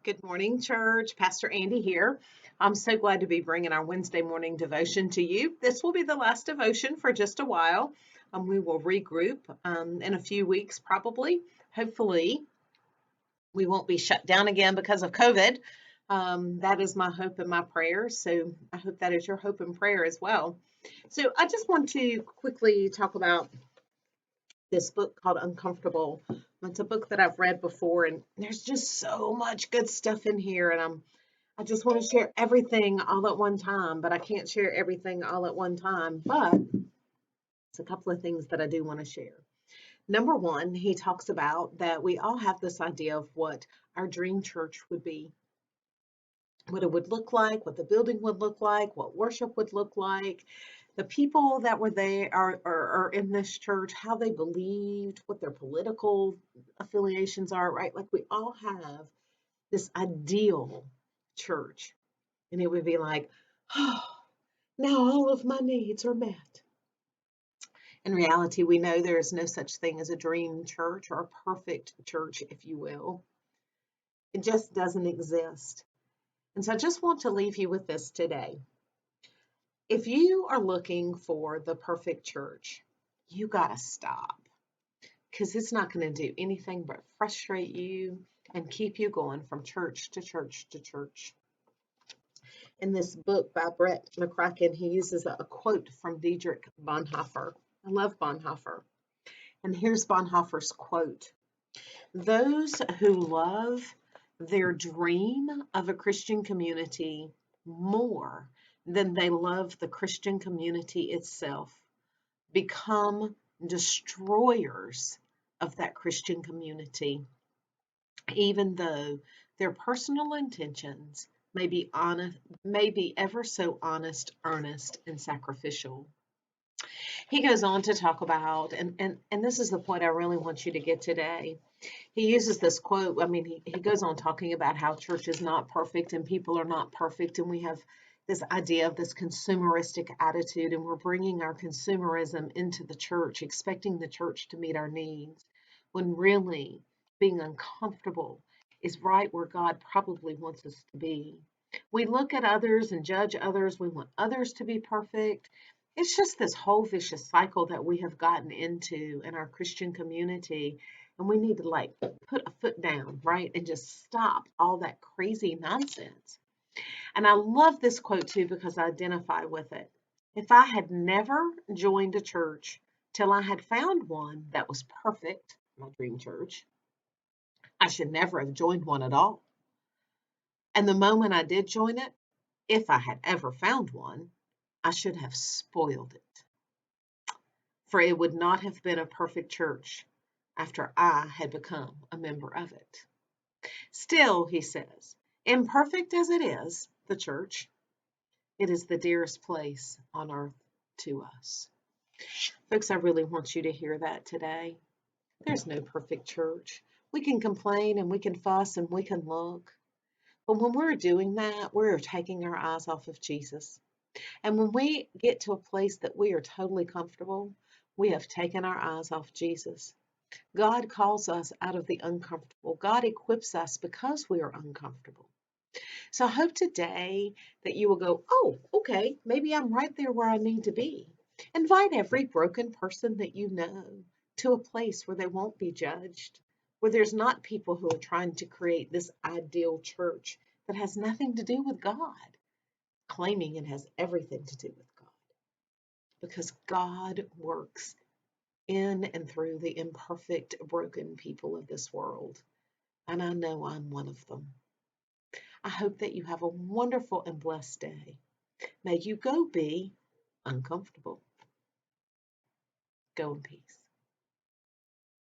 Good morning, church. Pastor Andy here. I'm so glad to be bringing our Wednesday morning devotion to you. This will be the last devotion for just a while. We will regroup in a few weeks, probably. Hopefully, we won't be shut down again because of COVID. That is my hope and my prayer. So I hope that is your hope and prayer as well. So I just want to quickly talk about this book called Uncomfortable. It's a book that I've read before, and there's just so much good stuff in here, and I just want to share everything all at one time, but I can't share everything all at one time. But it's a couple of things that I do want to share. Number one, he talks about that we all have this idea of what our dream church would be, what it would look like, what the building would look like, what worship would look like, the people that were there are in this church, how they believed, what their political affiliations are, right? Like we all have this ideal church. And it would be like, oh, now all of my needs are met. In reality, we know there is no such thing as a dream church or a perfect church, if you will. It just doesn't exist. And so I just want to leave you with this today. If you are looking for the perfect church, you got to stop because it's not going to do anything but frustrate you and keep you going from church to church to church. In this book by Brett McCracken, he uses a quote from Dietrich Bonhoeffer. I love Bonhoeffer. And here's Bonhoeffer's quote. Those who love their dream of a Christian community more than they love the Christian community itself become destroyers of that Christian community, even though their personal intentions may be honest, may be ever so honest, earnest, and sacrificial. He goes on to talk about, and this is the point I really want you to get today. He uses this quote. I mean, he goes on talking about how church is not perfect and people are not perfect, and we have this idea of this consumeristic attitude, and we're bringing our consumerism into the church, expecting the church to meet our needs, when really being uncomfortable is right where God probably wants us to be. We look at others and judge others. We want others to be perfect. It's just this whole vicious cycle that we have gotten into in our Christian community. And we need to like put a foot down, right? And just stop all that crazy nonsense. And I love this quote too because I identify with it. If I had never joined a church till I had found one that was perfect, my dream church, I should never have joined one at all. And the moment I did join it, if I had ever found one, I should have spoiled it. For it would not have been a perfect church after I had become a member of it. Still, he says, imperfect as it is, the church, it is the dearest place on earth to us. Folks, I really want you to hear that today. There's no perfect church. We can complain and we can fuss and we can look. But when we're doing that, we're taking our eyes off of Jesus. And when we get to a place that we are totally comfortable, we have taken our eyes off Jesus. God calls us out of the uncomfortable. God equips us because we are uncomfortable. So I hope today that you will go, oh, okay, maybe I'm right there where I need to be. Invite every broken person that you know to a place where they won't be judged, where there's not people who are trying to create this ideal church that has nothing to do with God, claiming it has everything to do with God. Because God works in and through the imperfect, broken people of this world. And I know I'm one of them. I hope that you have a wonderful and blessed day. May you go be uncomfortable. Go in peace.